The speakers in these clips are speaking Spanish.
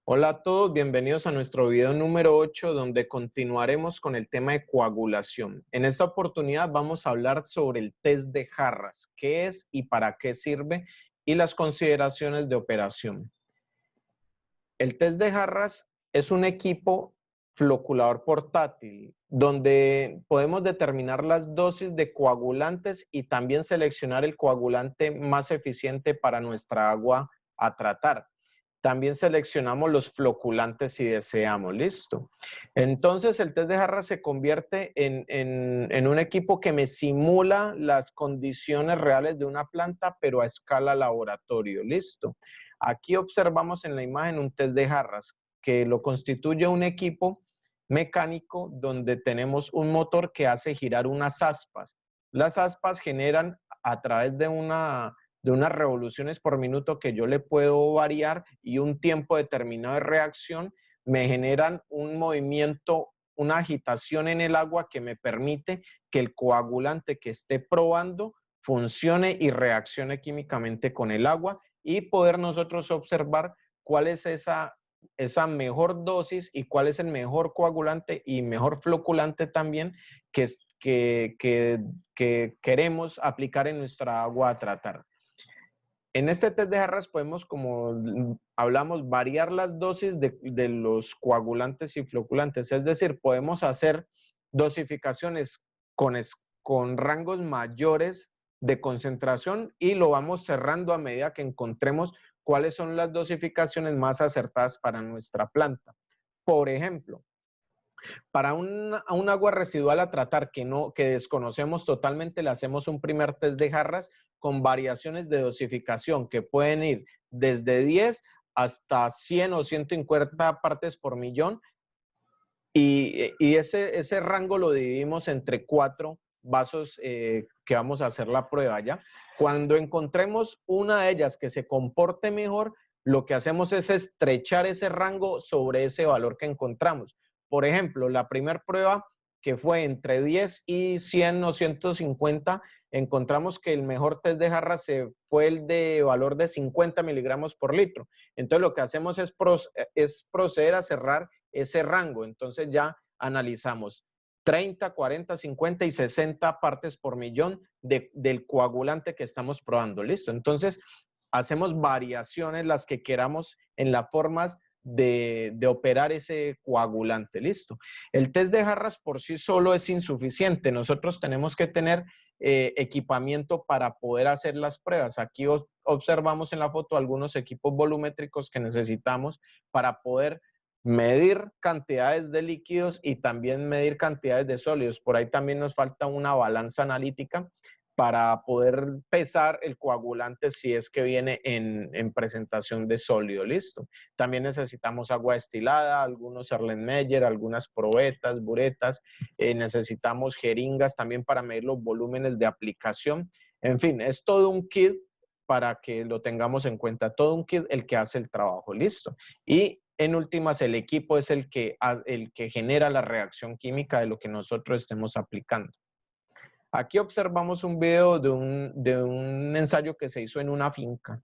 Hola a todos, bienvenidos a nuestro video número 8, donde continuaremos con el tema de coagulación. En esta oportunidad vamos a hablar sobre el test de Harras, qué es y para qué sirve, y las consideraciones de operación. El test de Harras es un equipo floculador portátil, donde podemos determinar las dosis de coagulantes y también seleccionar el coagulante más eficiente para nuestra agua a tratar. También seleccionamos los floculantes si deseamos, listo. Entonces el test de Harras se convierte en un equipo que me simula las condiciones reales de una planta, pero a escala laboratorio, listo. Aquí observamos en la imagen un test de Harras, que lo constituye un equipo mecánico donde tenemos un motor que hace girar unas aspas. Las aspas generan a través de unas revoluciones por minuto que yo le puedo variar y un tiempo determinado de reacción, me generan un movimiento, una agitación en el agua que me permite que el coagulante que esté probando funcione y reaccione químicamente con el agua y poder nosotros observar cuál es esa mejor dosis y cuál es el mejor coagulante y mejor floculante también que queremos aplicar en nuestra agua a tratar. En este test de Harras podemos, como hablamos, variar las dosis de los coagulantes y floculantes. Es decir, podemos hacer dosificaciones con rangos mayores de concentración y lo vamos cerrando a medida que encontremos cuáles son las dosificaciones más acertadas para nuestra planta. Por ejemplo, para un agua residual a tratar que desconocemos totalmente, le hacemos un primer test de Harras con variaciones de dosificación que pueden ir desde 10 hasta 100 o 150 partes por millón y ese rango lo dividimos entre 4 vasos que vamos a hacer la prueba, ¿ya? Cuando encontremos una de ellas que se comporte mejor, lo que hacemos es estrechar ese rango sobre ese valor que encontramos. Por ejemplo, la primera prueba que fue entre 10 y 100 o 150, encontramos que el mejor test de Harras fue el de valor de 50 miligramos por litro. Entonces lo que hacemos es proceder a cerrar ese rango. Entonces ya analizamos 30, 40, 50 y 60 partes por millón del coagulante que estamos probando. ¿Listo? Entonces hacemos variaciones las que queramos en las formas de operar ese coagulante. ¿Listo? El test de Harras por sí solo es insuficiente. Nosotros tenemos que tener equipamiento para poder hacer las pruebas. Aquí observamos en la foto algunos equipos volumétricos que necesitamos para poder medir cantidades de líquidos y también medir cantidades de sólidos. Por ahí también nos falta una balanza analítica para poder pesar el coagulante si es que viene en presentación de sólido, listo. También necesitamos agua destilada, algunos Erlenmeyer, algunas probetas, buretas, necesitamos jeringas también para medir los volúmenes de aplicación. En fin, es todo un kit para que lo tengamos en cuenta, todo un kit el que hace el trabajo, listo. Y en últimas, el equipo es el que genera la reacción química de lo que nosotros estemos aplicando. Aquí observamos un video de un ensayo que se hizo en una finca.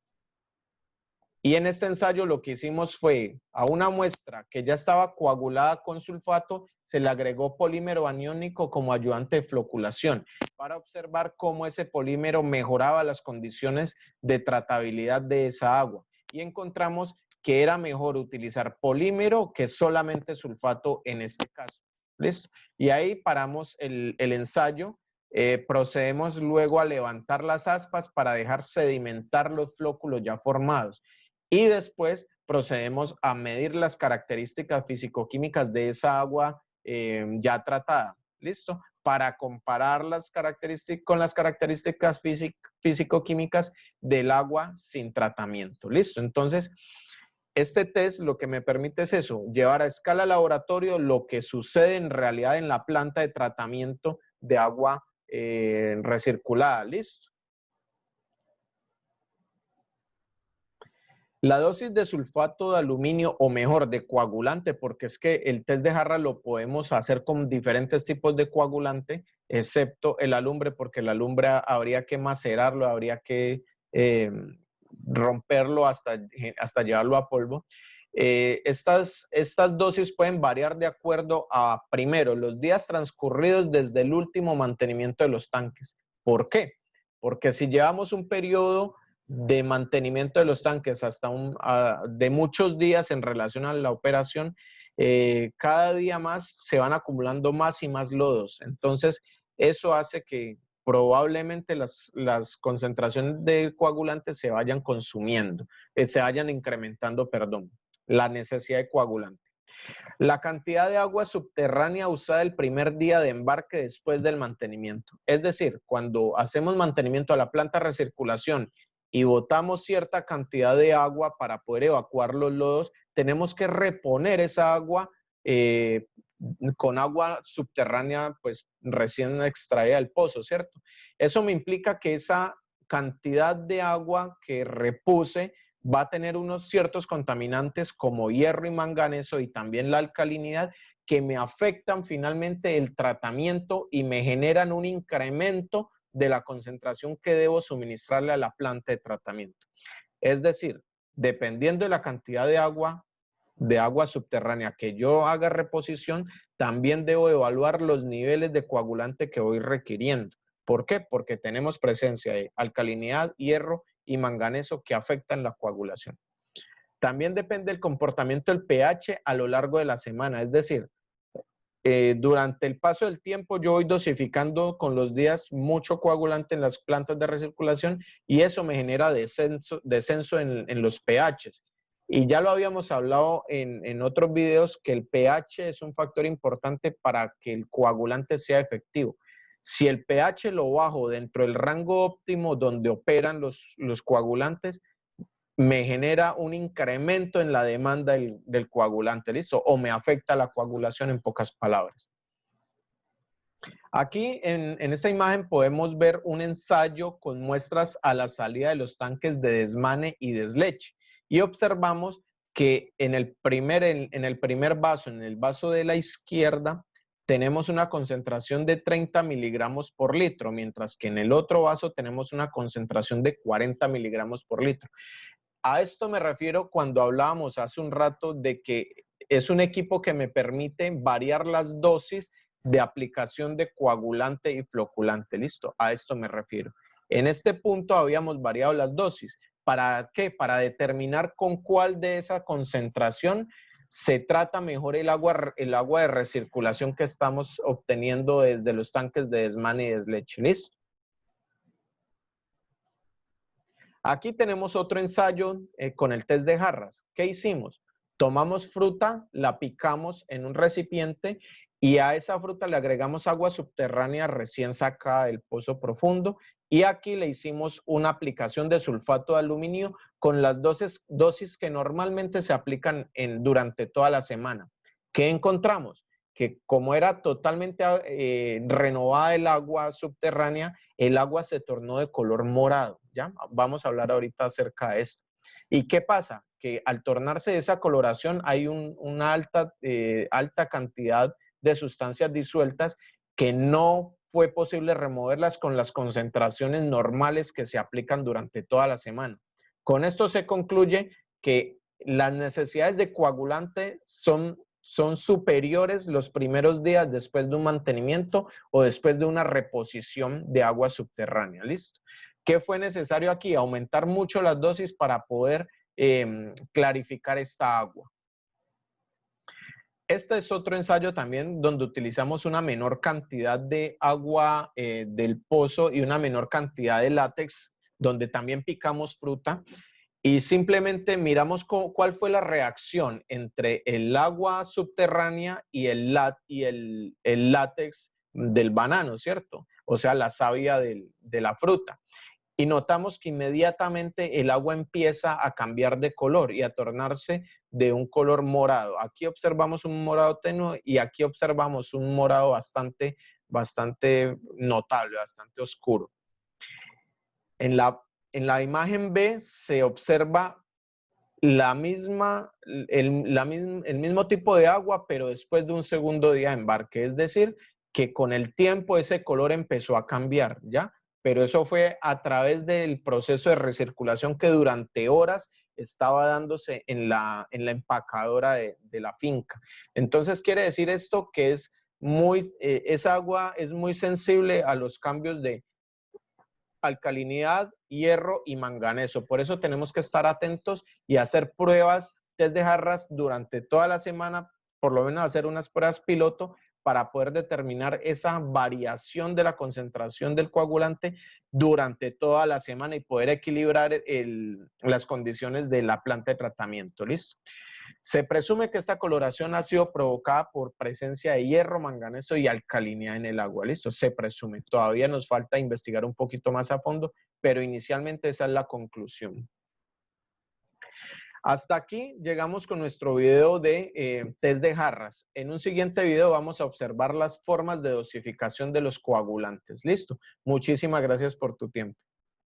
Y en este ensayo lo que hicimos fue, a una muestra que ya estaba coagulada con sulfato, se le agregó polímero aniónico como ayudante de floculación para observar cómo ese polímero mejoraba las condiciones de tratabilidad de esa agua. Y encontramos que era mejor utilizar polímero que solamente sulfato en este caso. ¿Listo? Y ahí paramos el ensayo. Procedemos luego a levantar las aspas para dejar sedimentar los flóculos ya formados. Y después procedemos a medir las características físico-químicas de esa agua ya tratada. ¿Listo? Para comparar las características con las características físico-químicas del agua sin tratamiento. ¿Listo? Entonces, este test lo que me permite es eso, llevar a escala laboratorio lo que sucede en realidad en la planta de tratamiento de agua recirculada. ¿Listo? La dosis de sulfato de aluminio, o mejor, de coagulante, porque es que el test de Harras lo podemos hacer con diferentes tipos de coagulante, excepto el alumbre, porque el alumbre habría que macerarlo, habría que romperlo hasta llevarlo a polvo. Estas dosis pueden variar de acuerdo a, primero, los días transcurridos desde el último mantenimiento de los tanques. ¿Por qué? Porque si llevamos un periodo de mantenimiento de los tanques de muchos días en relación a la operación, cada día más se van acumulando más y más lodos. Entonces, eso hace que probablemente las concentraciones de coagulantes se vayan consumiendo, se vayan incrementando, perdón, la necesidad de coagulante. La cantidad de agua subterránea usada el primer día de embarque después del mantenimiento. Es decir, cuando hacemos mantenimiento a la planta de recirculación y botamos cierta cantidad de agua para poder evacuar los lodos, tenemos que reponer esa agua con agua subterránea pues recién extraída del pozo, ¿cierto? Eso me implica que esa cantidad de agua que repuse va a tener unos ciertos contaminantes como hierro y manganeso y también la alcalinidad que me afectan finalmente el tratamiento y me generan un incremento de la concentración que debo suministrarle a la planta de tratamiento. Es decir, dependiendo de la cantidad de agua subterránea que yo haga reposición, también debo evaluar los niveles de coagulante que voy requiriendo. ¿Por qué? Porque tenemos presencia de alcalinidad, hierro y manganeso que afectan la coagulación. También depende del comportamiento del pH a lo largo de la semana, es decir, durante el paso del tiempo yo voy dosificando con los días mucho coagulante en las plantas de recirculación y eso me genera descenso en los pHs. Y ya lo habíamos hablado en otros videos que el pH es un factor importante para que el coagulante sea efectivo. Si el pH lo bajo dentro del rango óptimo donde operan los coagulantes, me genera un incremento en la demanda del coagulante, ¿listo? O me afecta la coagulación en pocas palabras. Aquí en esta imagen podemos ver un ensayo con muestras a la salida de los tanques de desmane y desleche. Y observamos que en el primer vaso, en el vaso de la izquierda, tenemos una concentración de 30 miligramos por litro, mientras que en el otro vaso tenemos una concentración de 40 miligramos por litro. A esto me refiero cuando hablábamos hace un rato de que es un equipo que me permite variar las dosis de aplicación de coagulante y floculante. ¿Listo? A esto me refiero. En este punto habíamos variado las dosis. ¿Para qué? Para determinar con cuál de esa concentración se trata mejor el agua de recirculación que estamos obteniendo desde los tanques de desmane y desleche. ¿Listo? Aquí tenemos otro ensayo con el test de jarras. ¿Qué hicimos? Tomamos fruta, la picamos en un recipiente y a esa fruta le agregamos agua subterránea recién sacada del pozo profundo y aquí le hicimos una aplicación de sulfato de aluminio con las dosis que normalmente se aplican durante toda la semana. ¿Qué encontramos? Que como era totalmente renovada el agua subterránea, el agua se tornó de color morado, ¿ya? Vamos a hablar ahorita acerca de esto. ¿Y qué pasa? Que al tornarse de esa coloración hay una alta cantidad de sustancias disueltas que no fue posible removerlas con las concentraciones normales que se aplican durante toda la semana. Con esto se concluye que las necesidades de coagulante son superiores los primeros días después de un mantenimiento o después de una reposición de agua subterránea. ¿Listo? ¿Qué fue necesario aquí? Aumentar mucho las dosis para poder clarificar esta agua. Este es otro ensayo también donde utilizamos una menor cantidad de agua del pozo y una menor cantidad de látex, donde también picamos fruta. Y simplemente miramos cuál fue la reacción entre el agua subterránea y el látex del banano, ¿cierto? O sea, la savia de la fruta. Y notamos que inmediatamente el agua empieza a cambiar de color y a tornarse de un color morado. Aquí observamos un morado tenue y aquí observamos un morado bastante notable, bastante oscuro. En la imagen B se observa el mismo tipo de agua, pero después de un segundo día de embarque. Es decir, que con el tiempo ese color empezó a cambiar, ¿ya? Pero eso fue a través del proceso de recirculación que durante horas estaba dándose en la empacadora de la finca. Entonces quiere decir esto que esa agua es muy sensible a los cambios de alcalinidad, hierro y manganeso. Por eso tenemos que estar atentos y hacer pruebas, test de jarras durante toda la semana, por lo menos hacer unas pruebas piloto para poder determinar esa variación de la concentración del coagulante durante toda la semana y poder equilibrar las condiciones de la planta de tratamiento. ¿Listo? Se presume que esta coloración ha sido provocada por presencia de hierro, manganeso y alcalinidad en el agua. ¿Listo? Se presume. Todavía nos falta investigar un poquito más a fondo, pero inicialmente esa es la conclusión. Hasta aquí llegamos con nuestro video de test de jarras. En un siguiente video vamos a observar las formas de dosificación de los coagulantes. ¿Listo? Muchísimas gracias por tu tiempo.